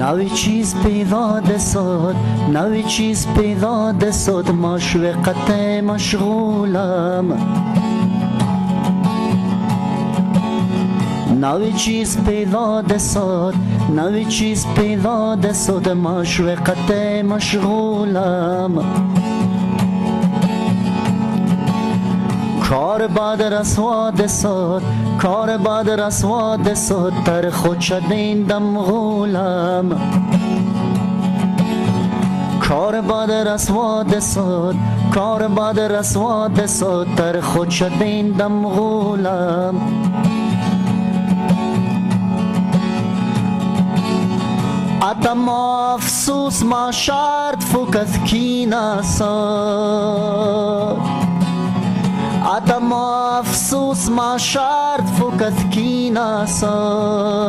نوی چیز پیدا دساد، نوی چیز پیدا دساد، مشوقت مشغولم. نوی چیز پیدا دساد، نوی چیز پیدا دساد، مشوقت مشغولم. کار بعد رسوا دساد، کار بعد رسوا دساد، تر خود شدیندم غولم. کار بعد رسوا دساد، کار بعد رسوا دساد، تر خود شدیندم غولم. اتم افسوس ما شرط فکت کی نساد، اتم افسوس ما شرط فکت کی نساد.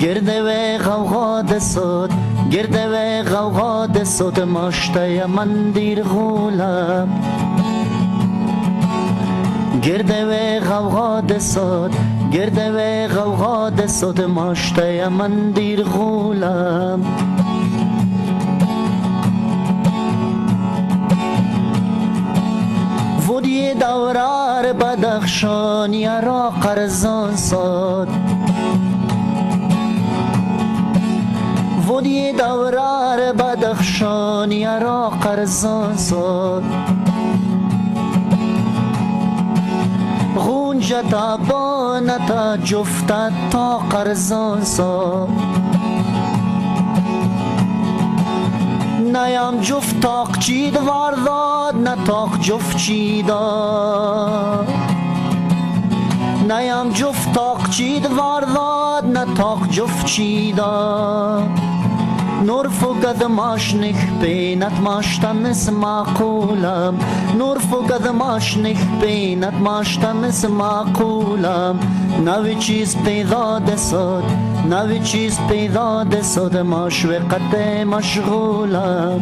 گرده و غوغا دساد، گرده و غوغا دساد، مشته من دیر غولم. گرده و غوغا دساد، گرده و غوغا دساد، مشته من دیر غولم. ودی دورار بدخشانی را قرزان ساد، ودی دورار بدخشانی را قرزان ساد. غنجت بانت جفتت تا قرزان ساد. نیم جفت تاق چید وارداد، نه تاق جفت چیداد. نیم جفت تاق چید وارداد، نه تاق جفت چیداد. نور فقد ماشنخ بینت ماشتمس معقولم، نور فقد ماشنخ بینت ماشتمس معقولم. نوی چیز پیدا دساد، نوی چیز پیدا دساد، مشوقت مشغولم.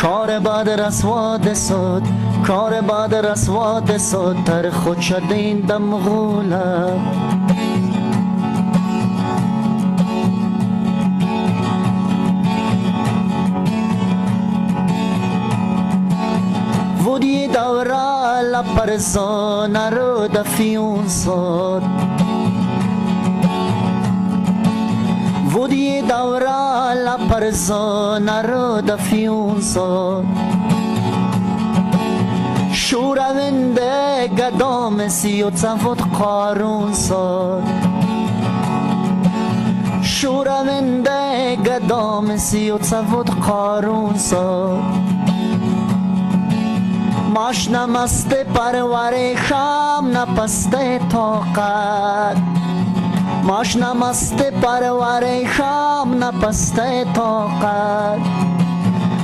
کار بعد رسوا دساد، کار بعد رسوا دساد، تر خود شدیندم غولم. ودی دوره لپرزان رو دفیون ساد، ودی دوره لپرزان رو دفیون ساد. شورونده گدام سی و صفت قارون ساد، شورونده گدام سی و صفت قارون ساد. ماش نمست پرور خام نپست طاقت، ماش نمست پرور خام نپست طاقت.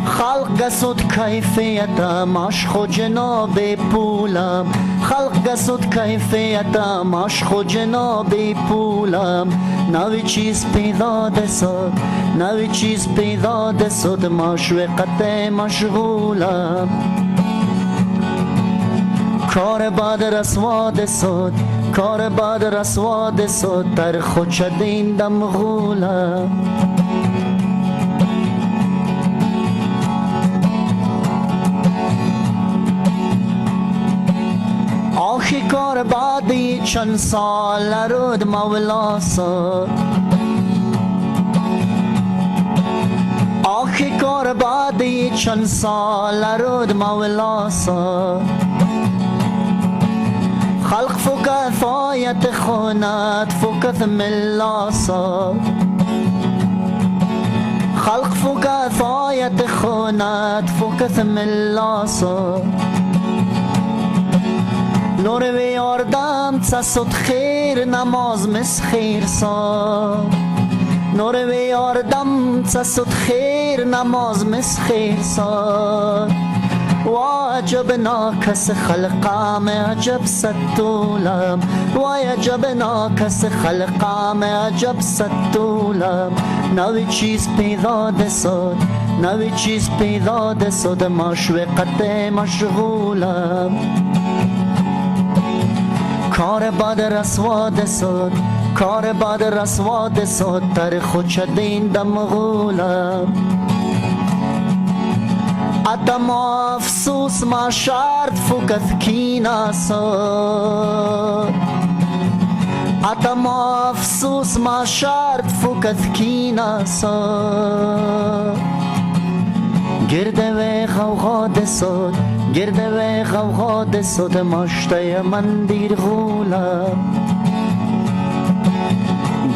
خلق گسد کیفیت ماش خو جناب پولم، خلق گسد کیفیت ماش خو جناب پولم. نوی چیز پیدا دساد، نوی چیز پیدا دساد، مشوقت مشغولم. کار بعد رسوا دساد، کار بعد رسوا دساد، در خود شدیندم غولم. آخی کار بعدی چند سال رود مولا ساد، آخی کار بعدی چند سال رود مولا ساد. خلق فکت فایت خونت فکت ملا ساد، خلق فکت فایت خونت فکت ملا ساد. نور ویاردم تسد خیر نماز مس خیر ساد، نور ویاردم تسد خیر نماز مس خیر ساد. واجب ناکس خلقام عجب ستولم، واجب ناکس خلقام عجب ستولم. نوی چیز پیدا دساد، نوی چیز پیدا دساد، مشوقت مشغولم. کار بعد رسوا دساد، کار بعد رسواد ساد تر خود شدین دم غوله عدم افسوس ما شرط فکت کینا ساد عدم افسوس ما شرط فکت کینا ساد گرده و خوخا دساد گرده و خوخا دساد ماشته من دیر غوله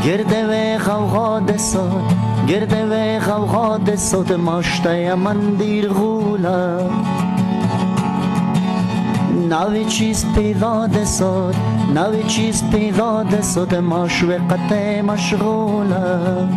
گرده و خوخا دساد گرده و خوخا دساد ماشته من دیر غوله نوی چیز پیدا دساد نوی چیز پیدا دساد ماشوقت مشغوله